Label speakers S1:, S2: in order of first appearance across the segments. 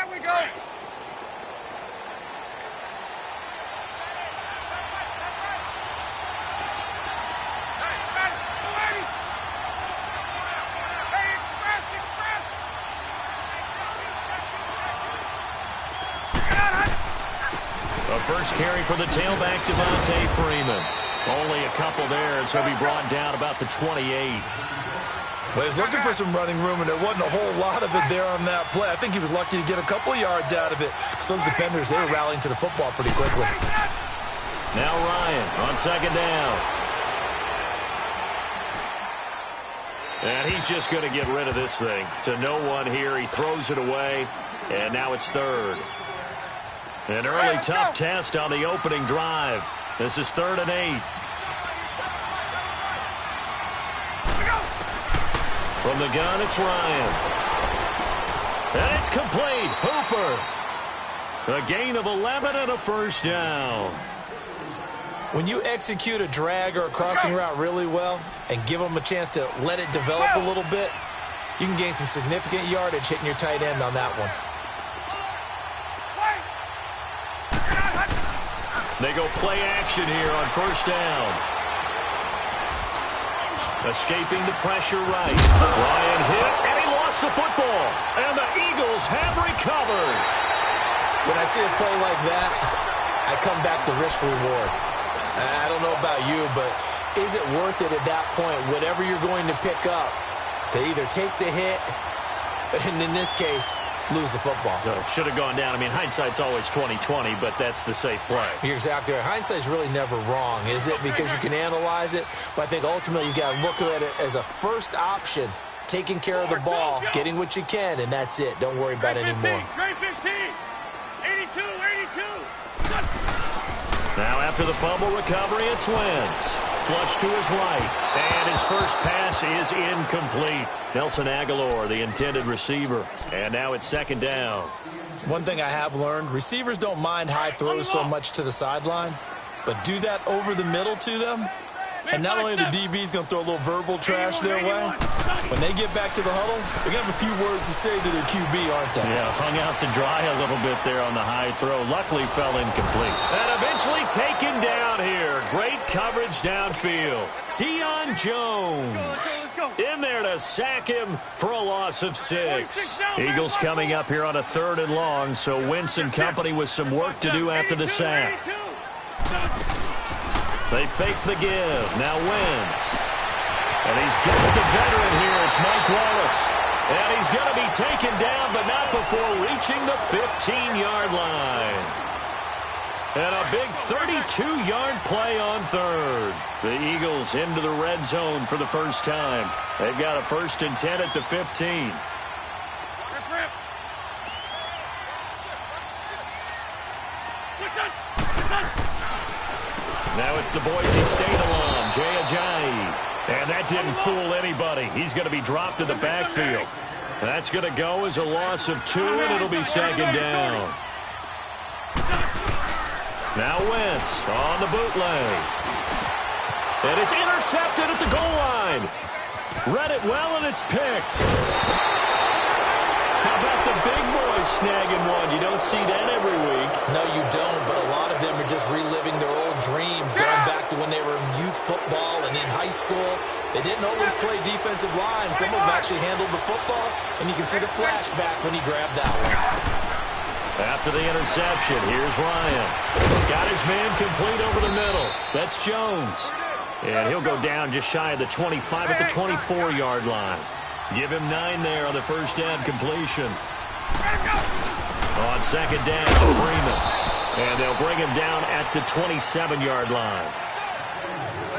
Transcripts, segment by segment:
S1: The first carry for the tailback, Devontae Freeman. Only a couple there as he'll be brought down about the 28.
S2: Well, he was looking for some running room, and there wasn't a whole lot of it there on that play. I think he was lucky to get a couple of yards out of it, because those defenders, they were rallying to the football pretty quickly.
S1: Now Ryan on second down. And he's just going to get rid of this thing. To no one here. He throws it away, and now it's third. An early tough test on the opening drive. This is 3rd and 8. From the gun, it's Ryan. And it's complete. Hooper. A gain of 11 and a first down.
S2: When you execute a drag or a crossing route really well and give them a chance to let it develop a little bit, you can gain some significant yardage hitting your tight end on that one.
S1: They go play action here on first down. Escaping the pressure right. Ryan hit, and he lost the football. And the Eagles have recovered.
S2: When I see a play like that, I come back to risk-reward. I don't know about you, but is it worth it at that point, whatever you're going to pick up, to either take the hit, and in this case, lose the football?
S1: So it should have gone down. I mean, hindsight's always 20/20, but that's the safe play.
S2: You're exactly right. Hindsight's really never wrong, is it? Because you can analyze it, but I think ultimately you got to look at it as a first option, taking care of the ball, getting what you can, and that's it. Don't worry about it anymore.
S3: Grade 15, 82, 82.
S1: Now after the fumble recovery, it's Wentz. Flush to his right, and his first pass is incomplete. Nelson Aguilar, the intended receiver, and now it's 2nd down.
S2: One thing I have learned, receivers don't mind high throws so much to the sideline, but do that over the middle to them, and not only the DB's going to throw a little verbal trash their way, when they get back to the huddle, they're going to have a few words to say to their QB, aren't they?
S1: Yeah, hung out to dry a little bit there on the high throw. Luckily fell incomplete. And eventually taken down here. Great coverage downfield. Deion Jones in there to sack him for a loss of 6. Eagles coming up here on a 3rd and long, so Wentz and company with some work to do after the sack. They fake the give. Now Wentz. And he's got the veteran here. It's Mike Wallace. And he's going to be taken down, but not before reaching the 15-yard line. And a big 32-yard play on 3rd. The Eagles into the red zone for the first time. They've got a 1st and 10 at the 15. Now it's the Boise State alum, Jay Ajayi. And that didn't fool anybody. He's going to be dropped in the backfield. That's going to go as a loss of 2, and it'll be 2nd down. Now Wentz on the bootleg. And it's intercepted at the goal line. Read it well, and it's picked. How about the big boys snagging one? You don't see that every week.
S2: No, you don't, but a lot of them are just reliving their old dreams, going back to when they were in youth football and in high school. They didn't always play defensive line. Some of them actually handled the football, and you can see the flashback when he grabbed that one.
S1: After the interception, here's Ryan. Got his man complete over the middle. That's Jones. And he'll go down just shy of the 25 at the 24-yard line. Give him 9 there on the first down completion. On 2nd down, Freeman. And they'll bring him down at the 27-yard line.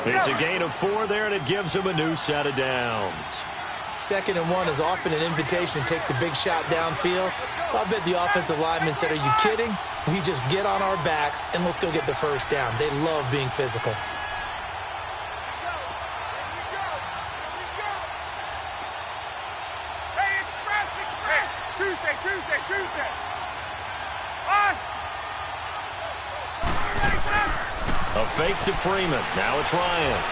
S1: It's a gain of 4 there, and it gives him a new set of downs.
S2: 2nd and 1 is often an invitation to take the big shot downfield. I bet the offensive lineman said, are you kidding? We just get on our backs, and let's go get the first down. They love being physical.
S3: Tuesday.
S1: A fake to Freeman. Now it's Ryan.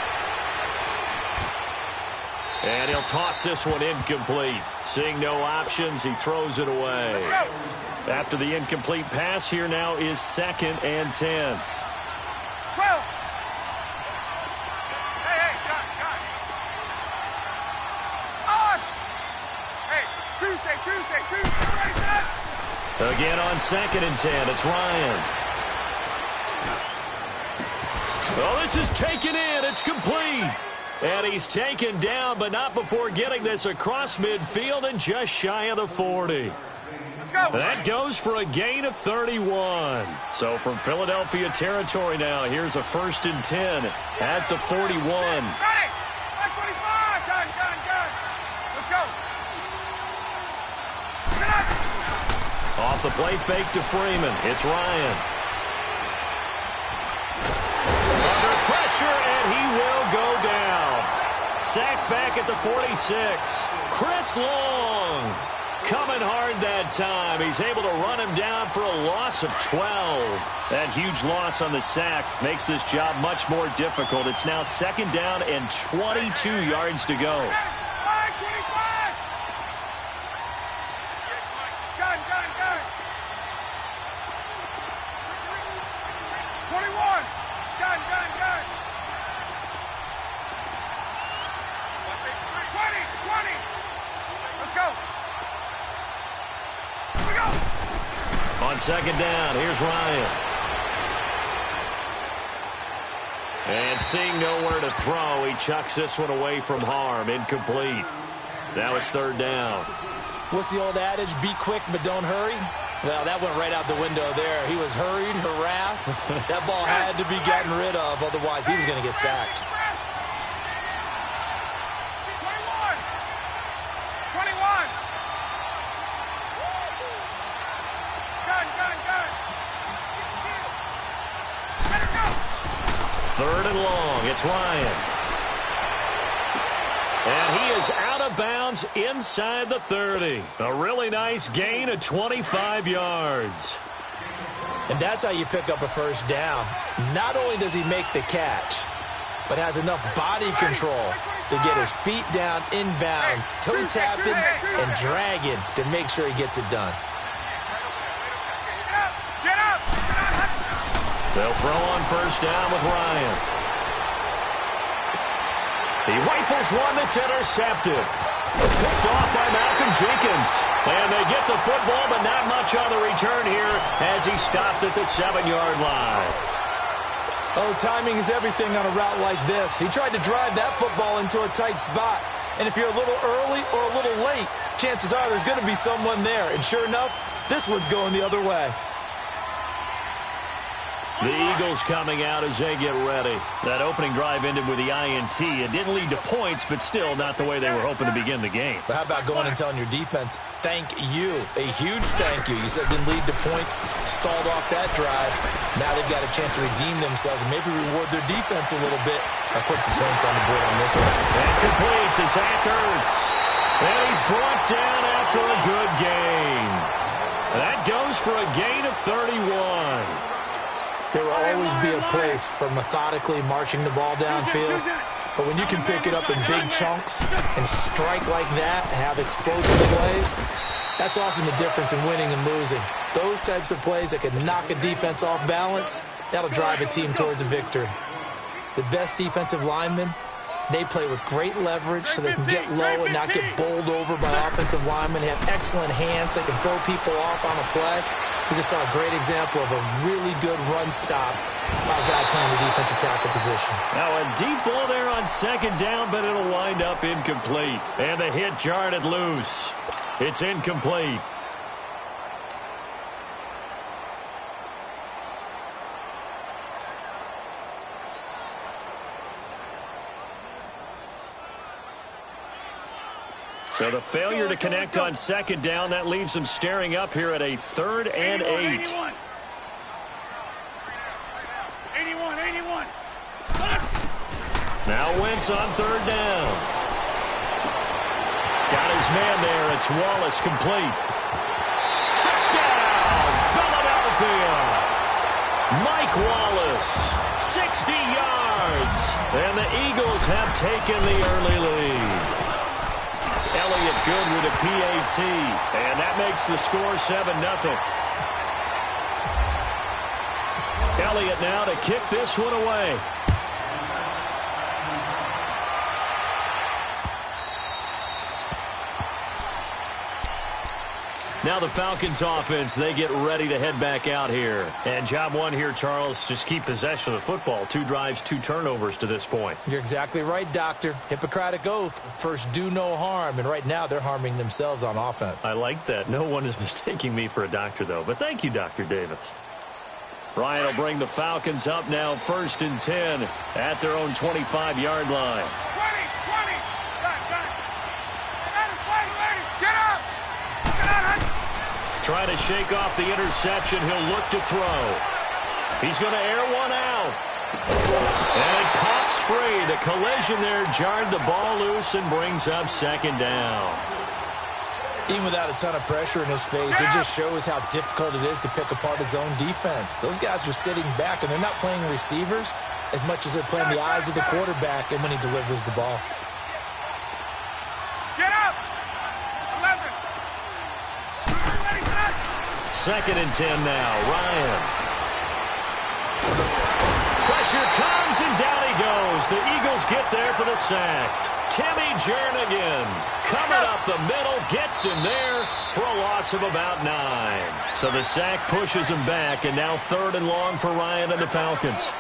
S1: And he'll toss this one incomplete. Seeing no options, he throws it away. After the incomplete pass, here now is 2nd and 10.
S3: 12. Hey, John. On. Hey, Tuesday. Ready, set.
S1: Again on 2nd and 10, it's Ryan. Oh, this is taken in. It's complete. And he's taken down, but not before getting this across midfield and just shy of the 40. That goes for a gain of 31. So from Philadelphia territory now, here's a 1st and 10 at the 41.
S3: Ready. 25. Gun. Let's go.
S1: Off the play fake to Freeman. It's Ryan. Under pressure, and he will go down. Sacked back at the 46. Chris Long coming hard that time. He's able to run him down for a loss of 12. That huge loss on the sack makes this job much more difficult. It's now 2nd down and 22 yards to go.
S3: 21. Gun. 20. Let's go. Here we go.
S1: On 2nd down, here's Ryan. And seeing nowhere to throw, he chucks this one away from harm. Incomplete. Now it's 3rd down.
S2: What's the old adage? Be quick, but don't hurry. Well, that went right out the window there. He was hurried, harassed. That ball had to be gotten rid of, otherwise he was going to get sacked.
S3: 21. Gun. Let it go.
S1: 3rd and long. It's Ryan. And he is out of bounds inside the 30. A really nice gain of 25 yards.
S2: And that's how you pick up a 1st down. Not only does he make the catch, but has enough body control to get his feet down inbounds, toe tapping and dragging to make sure he gets it done.
S3: Get up.
S1: They'll throw on 1st down with Ryan. He rifles one that's intercepted. Picked off by Malcolm Jenkins. And they get the football, but not much on the return here as he stopped at the 7-yard line.
S2: Oh, timing is everything on a route like this. He tried to drive that football into a tight spot. And if you're a little early or a little late, chances are there's going to be someone there. And sure enough, this one's going the other way.
S1: The Eagles coming out as they get ready. That opening drive ended with the INT. It didn't lead to points, but still not the way they were hoping to begin the game.
S2: But how about going and telling your defense, thank you, a huge thank you. You said it didn't lead to points, stalled off that drive. Now they've got a chance to redeem themselves and maybe reward their defense a little bit by putting some points on the board on this one.
S1: And complete to Zach Ertz. And he's brought down after a good gain. That goes for a gain of 31.
S2: There will always be a place for methodically marching the ball downfield. But when you can pick it up in big chunks and strike like that, have explosive plays, that's often the difference in winning and losing. Those types of plays that can knock a defense off balance, that'll drive a team towards a victory. The best defensive linemen, they play with great leverage so they can get low and not get bowled over by offensive linemen. They have excellent hands. They can throw people off on a play. We just saw a great example of a really good run stop by a guy playing the defensive tackle position.
S1: Now a deep ball there on 2nd down, but it'll wind up incomplete. And the hit jarred it loose. It's incomplete. So the failure to connect on 2nd down, that leaves them staring up here at a 3rd and 8.
S3: 81.
S1: Now Wentz on 3rd down. Got his man there. It's Wallace complete. Touchdown, Philadelphia. Mike Wallace, 60 yards. And the Eagles have taken the early lead. Elliott good with a PAT. And that makes the score 7-0. Elliott now to kick this one away. Now the Falcons offense, they get ready to head back out here. And job one here, Charles, just keep possession of the football. 2 drives, 2 turnovers to this point.
S2: You're exactly right, Doctor. Hippocratic oath. First, do no harm. And right now, they're harming themselves on offense.
S1: I like that. No one is mistaking me for a doctor, though. But thank you, Dr. Davis. Ryan will bring the Falcons up now 1st and 10 at their own 25-yard line.
S3: 20. Get up.
S1: Trying to shake off the interception. He'll look to throw. He's going to air one out. And it pops free. The collision there jarred the ball loose and brings up 2nd down.
S2: Even without a ton of pressure in his face, it just shows how difficult it is to pick apart his own defense. Those guys are sitting back, and they're not playing receivers as much as they're playing the eyes of the quarterback and when he delivers the ball.
S3: Get up. 11.
S1: 2nd and 10 now. Ryan. Pressure comes, and down he goes. The Eagles get there for the sack. Timmy Jernigan coming up the middle, gets him there for a loss of about 9. So the sack pushes him back, and now 3rd and long for Ryan and the Falcons.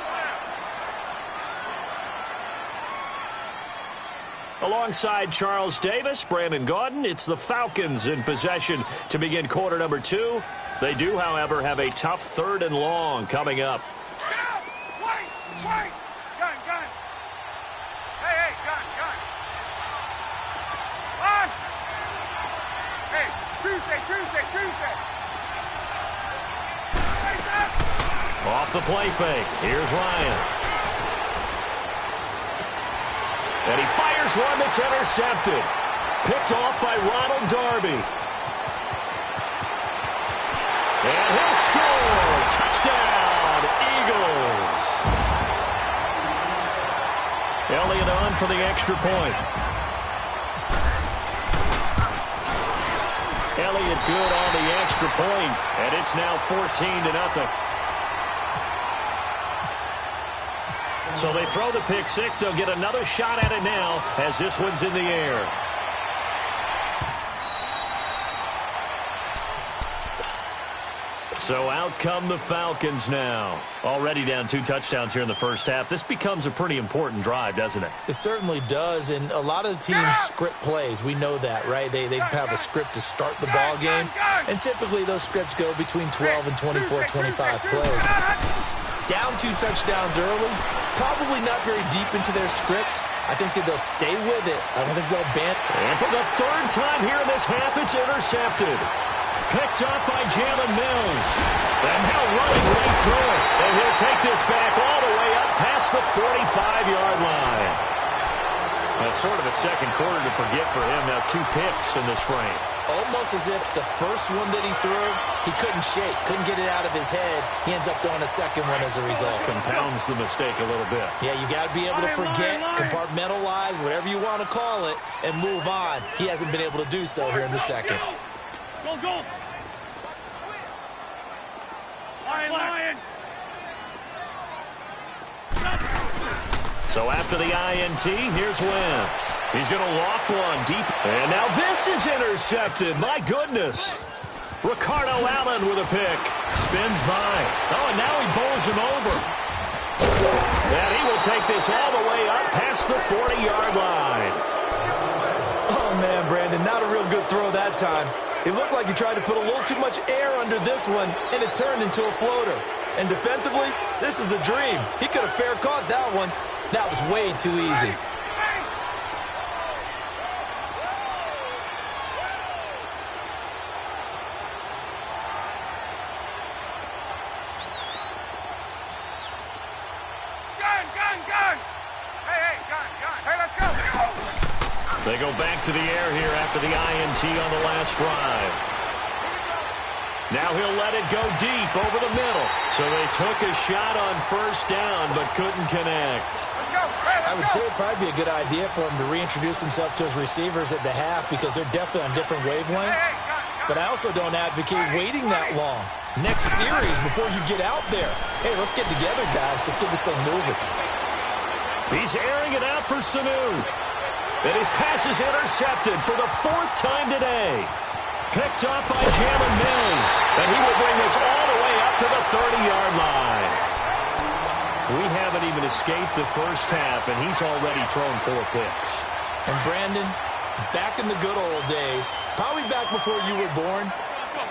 S1: Alongside Charles Davis, Brandon Gaudin, it's the Falcons in possession to begin quarter number 2. They do, however, have a tough 3rd and long coming up.
S3: Get up. Wait. Gun. Hey, gun. On. Hey, Tuesday. Face up.
S1: Off the play fake. Here's Ryan. And he fires one that's intercepted. Picked off by Ronald Darby. And he'll score. Touchdown, Eagles. Elliott on for the extra point. Elliott good on the extra point, and it's now 14-0. So they throw the pick 6. They'll get another shot at it now as this one's in the air. So out come the Falcons now. Already down 2 touchdowns here in the first half. This becomes a pretty important drive, doesn't it?
S2: It certainly does, and a lot of the teams script plays. We know that, right? They have a script to start the ball game, and typically those scripts go between 12 and 24, 25 plays. Down 2 touchdowns early, probably not very deep into their script. I think that they'll stay with it. I don't think they'll ban.
S1: And for the 3rd time here in this half, it's intercepted. Picked up by Jalen Mills. And now running right through it. And he'll take this back all the way up past the 45-yard line. That's sort of a second quarter to forget for him. Now 2 picks in this frame.
S2: Almost as if the first one that he threw, he couldn't shake, couldn't get it out of his head. He ends up throwing a second one as a result.
S1: Compounds the mistake a little bit.
S2: Yeah, you got to be able to forget, compartmentalize, whatever you want to call it, and move on. He hasn't been able to do so here in the second.
S3: Go. Lion.
S1: So after the INT, here's Wentz. He's going to loft one deep. And now this is intercepted. My goodness. Ricardo Allen with a pick. Spins by. Oh, and now he bowls him over. And he will take this all the way up past the 40-yard line.
S2: Oh, man, Brandon, not a real good throw that time. It looked like he tried to put a little too much air under this one, and it turned into a floater. And defensively, this is a dream. He could have fair caught that one. That was way too easy.
S3: Gun. Hey, gun. Hey, let's go.
S1: They go back to the air here after the INT on the last drive. Now he'll let it go deep over the middle. So they took a shot on first down, but couldn't connect.
S2: I would say it'd probably be a good idea for him to reintroduce himself to his receivers at the half because they're definitely on different wavelengths. But I also don't advocate waiting that long. Next series before you get out there. Hey, let's get together, guys. Let's get this thing moving.
S1: He's airing it out for Sanu. And his pass is intercepted for the 4th time today. Picked up by Jalen Mills. And he will bring this all the way up to the 30-yard line. We haven't even escaped the first half, and he's already thrown 4 picks.
S2: And Brandon, back in the good old days, probably back before you were born,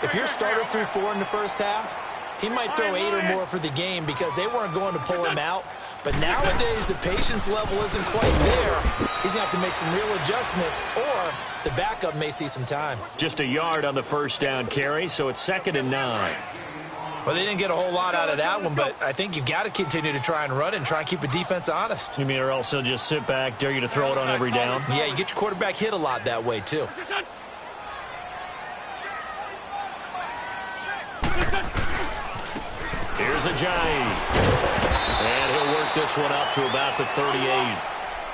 S2: if your starter threw 4 in the first half, he might throw 8 or more for the game because they weren't going to pull him out. But nowadays, the patience level isn't quite there. He's going to have to make some real adjustments, or the backup may see some time.
S1: Just a yard on the first down carry, so it's 2nd and 9.
S2: Well, they didn't get a whole lot out of that one, but I think you've got to continue to try and run and try and keep the defense honest.
S1: You mean or else he'll just sit back, dare you to throw it on every down?
S2: Yeah, you get your quarterback hit a lot that way, too.
S1: Here's Ajayi. And he'll work this one up to about the 38.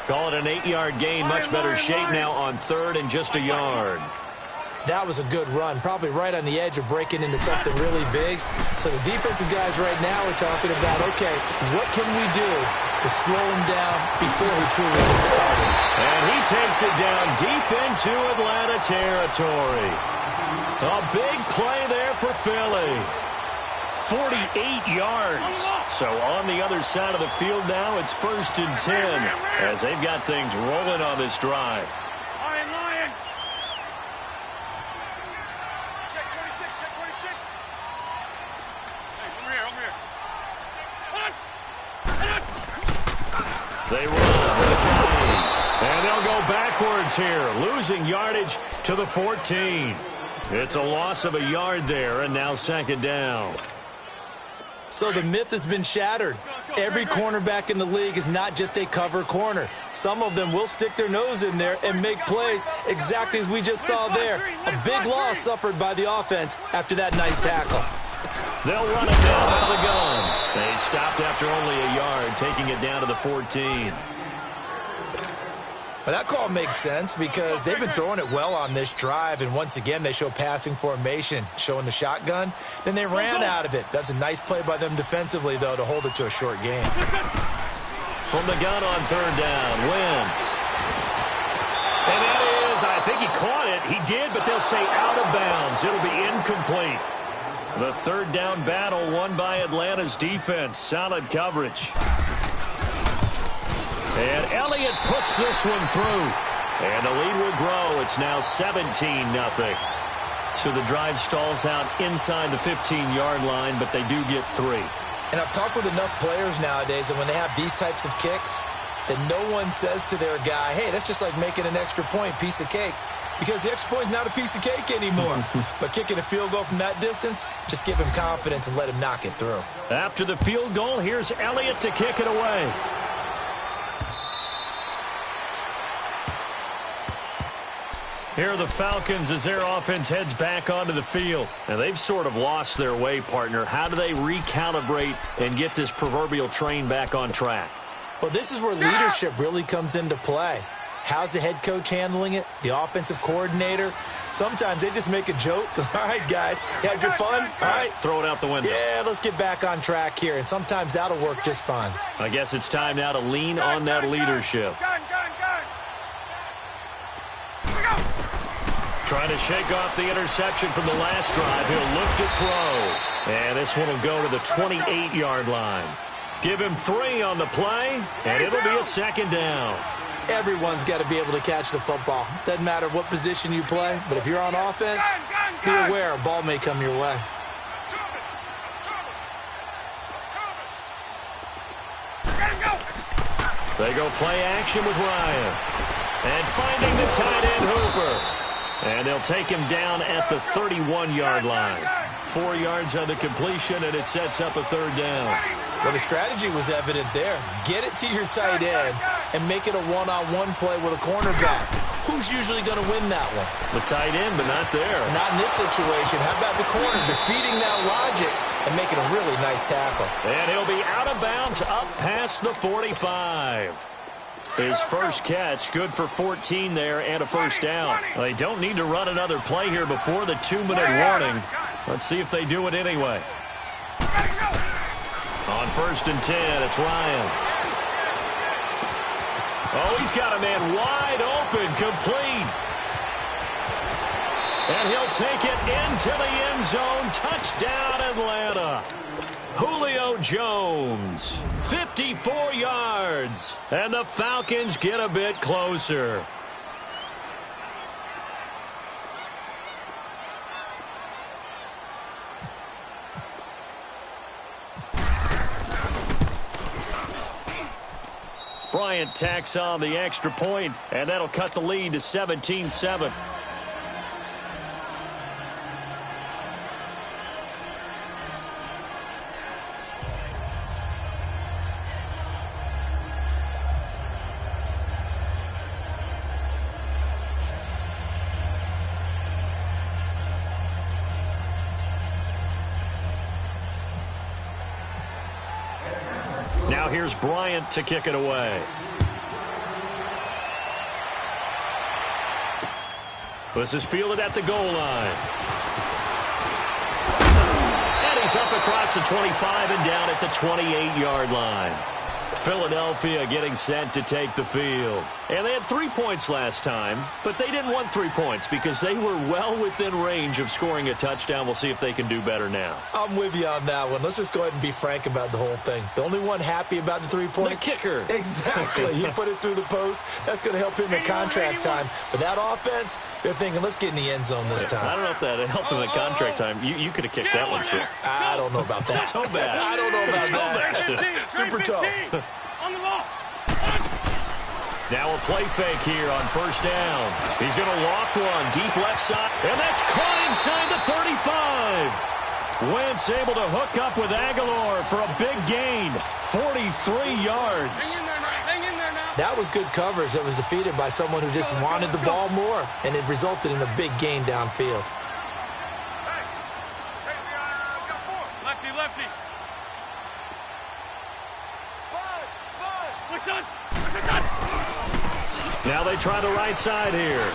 S1: Call it an 8-yard gain. Much better shape now on 3rd and just a yard.
S2: That was a good run, probably right on the edge of breaking into something really big. So the defensive guys right now are talking about, okay, what can we do to slow him down before he truly gets started?
S1: And he takes it down deep into Atlanta territory. A big play there for Philly. 48 yards. So on the other side of the field now, it's 1st and 10 as they've got things rolling on this drive.
S3: Lion. Check 26, check 26. Hey, over here.
S1: They run with a Johnny. And they'll go backwards here, losing yardage to the 14. It's a loss of a yard there, and now 2nd down.
S2: So the myth has been shattered. Every cornerback in the league is not just a cover corner. Some of them will stick their nose in there and make plays exactly as we just saw there. A big loss suffered by the offense after that nice tackle.
S1: They'll run it down out of the gun. They stopped after only a yard, taking it down to the 14.
S2: Well, that call makes sense because they've been throwing it well on this drive, and once again they show passing formation, showing the shotgun. Then they ran out of it. That's a nice play by them defensively, though, to hold it to a short game.
S1: From the gun on 3rd down, Wentz. And that is, I think he caught it. He did, but they'll say out of bounds. It'll be incomplete. The 3rd down battle won by Atlanta's defense. Solid coverage. And Elliott puts this one through. And the lead will grow. It's now 17-0. So the drive stalls out inside the 15-yard line, but they do get 3.
S2: And I've talked with enough players nowadays that when they have these types of kicks, that no one says to their guy, hey, that's just like making an extra point, piece of cake. Because the extra point is not a piece of cake anymore. But kicking a field goal from that distance, just give him confidence and let him knock it through.
S1: After the field goal, here's Elliott to kick it away. Here are the Falcons as their offense heads back onto the field. And they've sort of lost their way, partner. How do they recalibrate and get this proverbial train back on track?
S2: Well, this is where leadership really comes into play. How's the head coach handling it? The offensive coordinator? Sometimes they just make a joke. All right, guys, you had your fun? All right.
S1: Throw it out the window.
S2: Yeah, let's get back on track here. And sometimes that'll work just fine.
S1: I guess it's time now to lean on that leadership.
S3: Gun.
S1: Trying to shake off the interception from the last drive. He'll look to throw. And this one will go to the 28-yard line. Give him 3 on the play, and it'll be a 2nd down.
S2: Everyone's got to be able to catch the football. Doesn't matter what position you play, but if you're on offense, be aware a ball may come your way.
S1: They go play action with Ryan. And finding the tight end, Hooper. And they'll take him down at the 31-yard line. 4 yards on the completion, and it sets up a 3rd down.
S2: Well, the strategy was evident there. Get it to your tight end and make it a one-on-one play with a cornerback. who's usually going to win that one?
S1: The tight end, but not there.
S2: Not in this situation. How about the corner defeating that logic and making a really nice tackle?
S1: And he'll be out of bounds up past the 45. His first catch, good for 14 there and a first down. They don't need to run another play here before the 2-minute warning. Let's see if they do it anyway. On 1st and 10, it's Ryan. Oh, he's got a man wide open, complete. And he'll take it into the end zone. Touchdown, Atlanta. Julio Jones, 54 yards. And the Falcons get a bit closer. Bryant tacks on the extra point, and that'll cut the lead to 17-7. Now here's Bryant to kick it away. This is fielded at the goal line. And he's up across the 25 and down at the 28-yard line. Philadelphia getting set to take the field. And they had 3 points last time, but they didn't want 3 points because they were well within range of scoring a touchdown. We'll see if they can do better now.
S2: I'm with you on that one. Let's just go ahead and be frank about the whole thing. The only one happy about the 3-point?
S1: The kicker.
S2: Exactly. He put it through the post. That's going to help him in contract time. But that offense, they're thinking, let's get in the end zone this time.
S1: I don't know if that helped him in contract time. You could have kicked that one through.
S2: I don't know about that.
S1: Toe bash.
S2: I don't know about that. Super toe.
S3: On the ball.
S1: Now a play fake here on 1st down. He's going to loft one deep left side, and that's caught inside the 35. Wentz able to hook up with Aguilar for a big gain, 43 yards.
S3: Hang in there now.
S2: That was good coverage that was defeated by someone who just wanted the ball more, and it resulted in a big gain downfield.
S3: Hey, we got 4. Lefty, lefty.
S1: Now they try the right side here.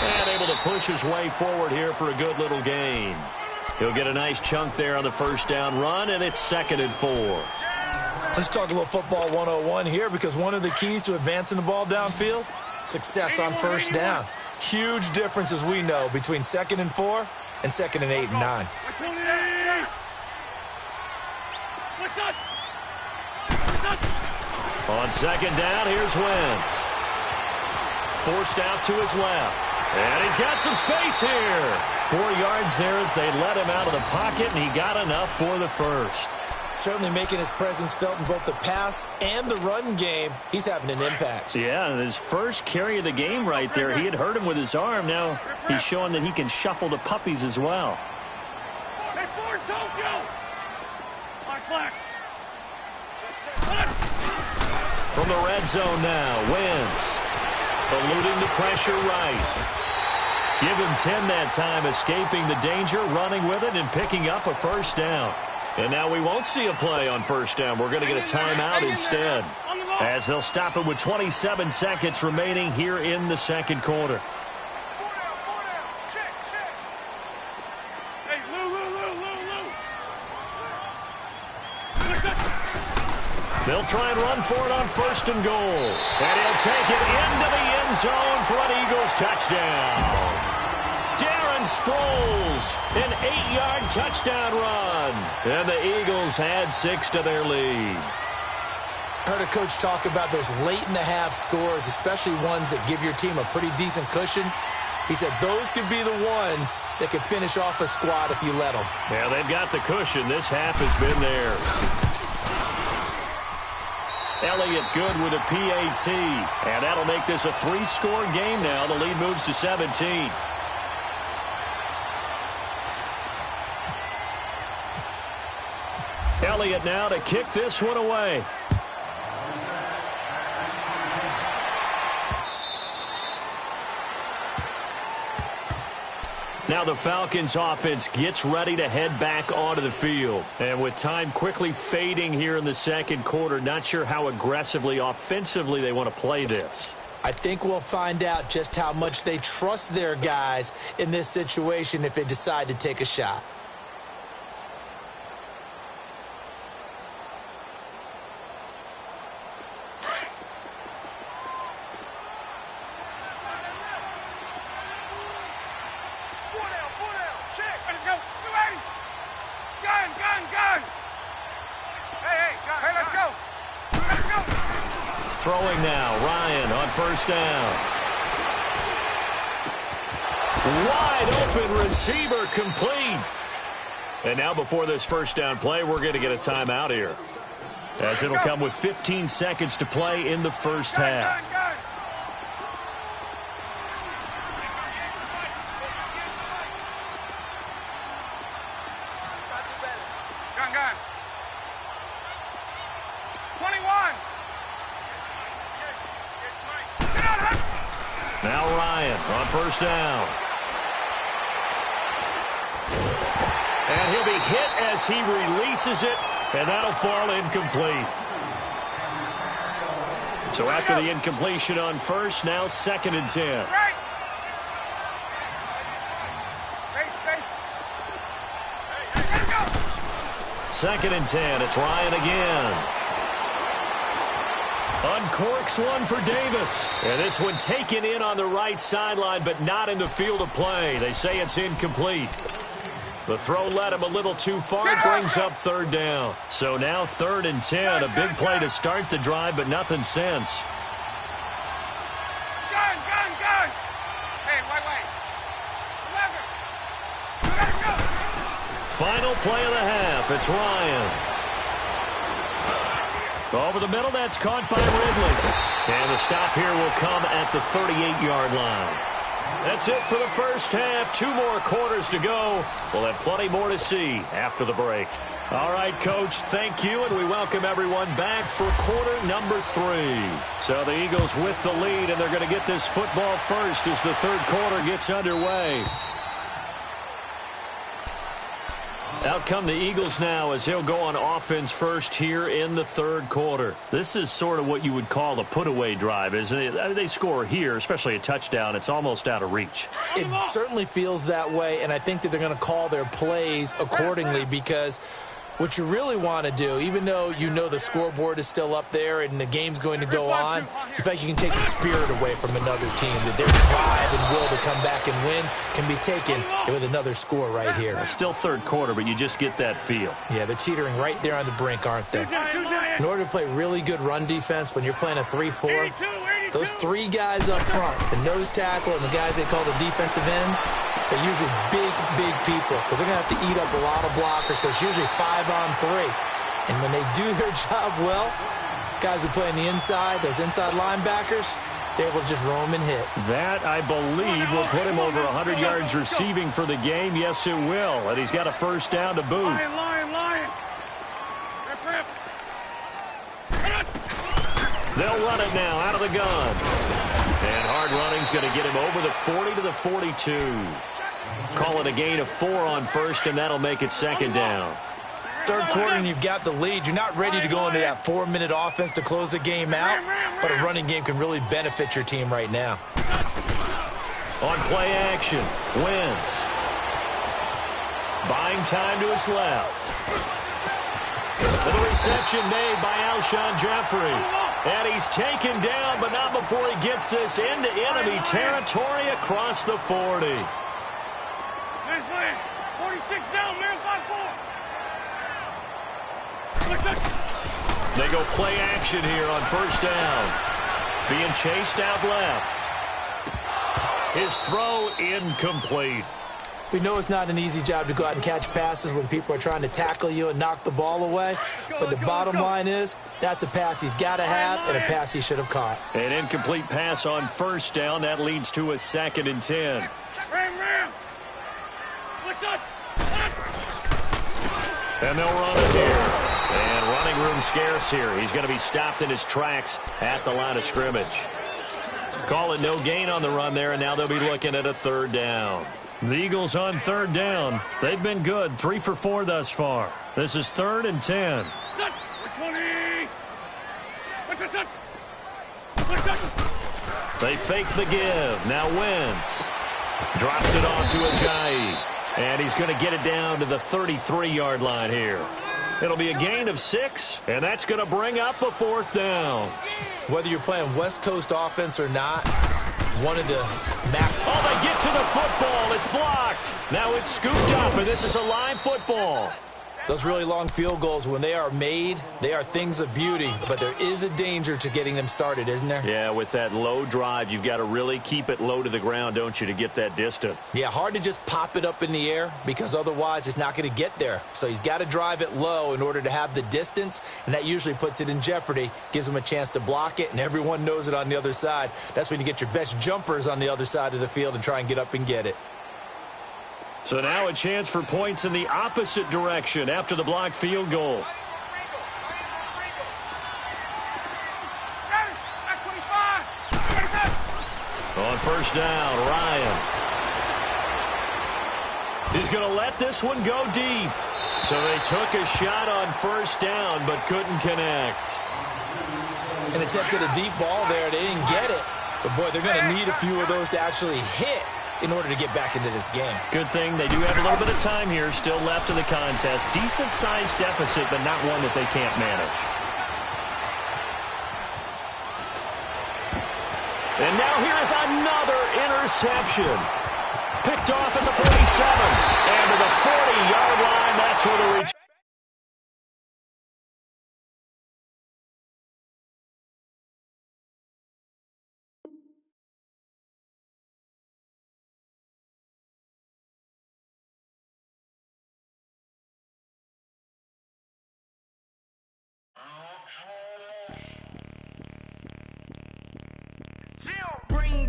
S1: And able to push his way forward here for a good little gain. He'll get a nice chunk there on the 1st down run, and it's 2nd and 4.
S2: Let's talk a little football 101 here, because one of the keys to advancing the ball downfield, success on 1st down. Huge difference, as we know, between 2nd and 4 and 2nd and 8 and 9.
S1: On 2nd down, here's Wentz. Forced out to his left. And he's got some space here. 4 yards there as they let him out of the pocket, and he got enough for the first.
S2: Certainly making his presence felt in both the pass and the run game. He's having an impact.
S1: Yeah, and his first carry of the game right there, he had hurt him with his arm. Now he's showing that he can shuffle the puppies as well.
S3: Hey, Ford, Tokyo! Black.
S1: From the red zone now, Wentz eluding the pressure right. Give him 10 that time, escaping the danger, running with it, and picking up a 1st down. And now we won't see a play on 1st down. We're going to get a timeout instead, as they'll stop it with 27 seconds remaining here in the 2nd quarter.
S3: Hey, Lou.
S1: They'll try and run for it on 1st and goal. And he'll take it into the end zone for an Eagles touchdown. Darren Sproles, an 8-yard touchdown run. And the Eagles add 6 to their lead.
S2: Heard a coach talk about those late-in-the-half scores, especially ones that give your team a pretty decent cushion. He said those could be the ones that could finish off a squad if you let them.
S1: Yeah, they've got the cushion. This half has been theirs. Elliott good with a PAT. And that'll make this a 3-score game now. The lead moves to 17. Elliott now to kick this one away. Now the Falcons offense gets ready to head back onto the field. And with time quickly fading here in the second quarter, not sure how aggressively, offensively they want to play this.
S2: I think we'll find out just how much they trust their guys in this situation if they decide to take a shot.
S1: Throwing now, Ryan on first down. Wide open receiver complete. And now before this first down play, we're going to get a timeout here, as it'll come with 15 seconds to play in the first half.
S3: Gun. 21.
S1: Now Ryan on first down. And he'll be hit as he releases it, and that'll fall incomplete. So after the incompletion on first, now 2nd and 10. Second and 10, it's Ryan again. Uncorks one for Davis. And this one taken in on the right sideline, but not in the field of play. They say it's incomplete. The throw led him a little too far. It brings up 3rd down. So now 3rd and 10. A big play to start the drive, but nothing since.
S3: Gun. Hey, wait. 11. Let it go.
S1: Final play of the half. It's Ryan. Over the middle, that's caught by Ridley. And the stop here will come at the 38-yard line. That's it for the first half. 2 more quarters to go. We'll have plenty more to see after the break. All right, Coach, thank you, and we welcome everyone back for quarter number 3. So the Eagles with the lead, and they're going to get this football first as the 3rd quarter gets underway. Out come the Eagles now as they'll go on offense first here in the 3rd quarter. This is sort of what you would call a put-away drive, isn't it? I mean, they score here, especially a touchdown. It's almost out of reach.
S2: It certainly feels that way, and I think that they're going to call their plays accordingly, because what you really want to do, even though you know the scoreboard is still up there and the game's going to go on, you think you can take the spirit away from another team, that their drive and will to come back and win can be taken with another score right here.
S1: It's still 3rd quarter, but you just get that feel.
S2: Yeah, they're teetering right there on the brink, aren't they? In order to play really good run defense, when you're playing a 3-4, those 3 guys up front, the nose tackle and the guys they call the defensive ends, they're usually big people, because they're going to have to eat up a lot of blockers, because usually 5 on 3. And when they do their job well, guys who play on the inside, those inside linebackers, they're able to just roam and hit.
S1: That, I believe, will put him over 100 yards receiving for the game. Yes, it will. And he's got a first down to boot.
S3: Lion. Rip.
S1: They'll run it now out of the gun. And hard running's going to get him over the 40 to the 42. Call it a gain of 4 on first, and that'll make it 2nd down.
S2: 3rd quarter and you've got the lead. You're not ready to go into that 4-minute offense to close the game out, but a running game can really benefit your team right now.
S1: On play action, Wentz. Buying time to his left. And the reception made by Alshon Jeffrey. And he's taken down, but not before he gets this into enemy territory across the 40.
S3: 46 down, man, 5-4.
S1: They go play action here on first down. Being chased out left. His throw incomplete.
S2: We know it's not an easy job to go out and catch passes when people are trying to tackle you and knock the ball away. But the bottom line is, that's a pass he's got to have and a pass he should have caught.
S1: An incomplete pass on first down. That leads to a 2nd and 10.
S3: Ram. What's up?
S1: And they'll run it here. And running room scarce here. He's going to be stopped in his tracks at the line of scrimmage. Call it no gain on the run there, and now they'll be looking at a 3rd down. The Eagles on third down. They've been good, 3 for 4 thus far. This is 3rd and 10.
S3: Set. 20. Set.
S1: They fake the give. Now Wentz drops it off to Ajayi. And he's going to get it down to the 33-yard line here. It'll be a gain of 6, and that's going to bring up a 4th down.
S2: Whether you're playing West Coast offense or not, one of the
S1: they get to the football. It's blocked. Now it's scooped up, and this is a live football.
S2: Those really long field goals, when they are made, they are things of beauty, but there is a danger to getting them started, isn't there?
S1: Yeah, with that low drive, you've got to really keep it low to the ground, don't you, to get that distance?
S2: Yeah, hard to just pop it up in the air because otherwise it's not going to get there. So he's got to drive it low in order to have the distance, and that usually puts it in jeopardy, gives him a chance to block it, and everyone knows it on the other side. That's when you get your best jumpers on the other side of the field and try and get up and get it.
S1: So now a chance for points in the opposite direction after the blocked field goal. On first down, Ryan. He's going to let this one go deep. So they took a shot on first down but couldn't connect.
S2: And attempted a deep ball there. They didn't get it. But, boy, they're going to need a few of those to actually hit in order to get back into this game.
S1: Good thing they do have a little bit of time here still left in the contest. Decent-sized deficit, but not one that they can't manage. And now here is another interception. Picked off at the 47. And to the 40-yard line, that's where the return.
S4: Bring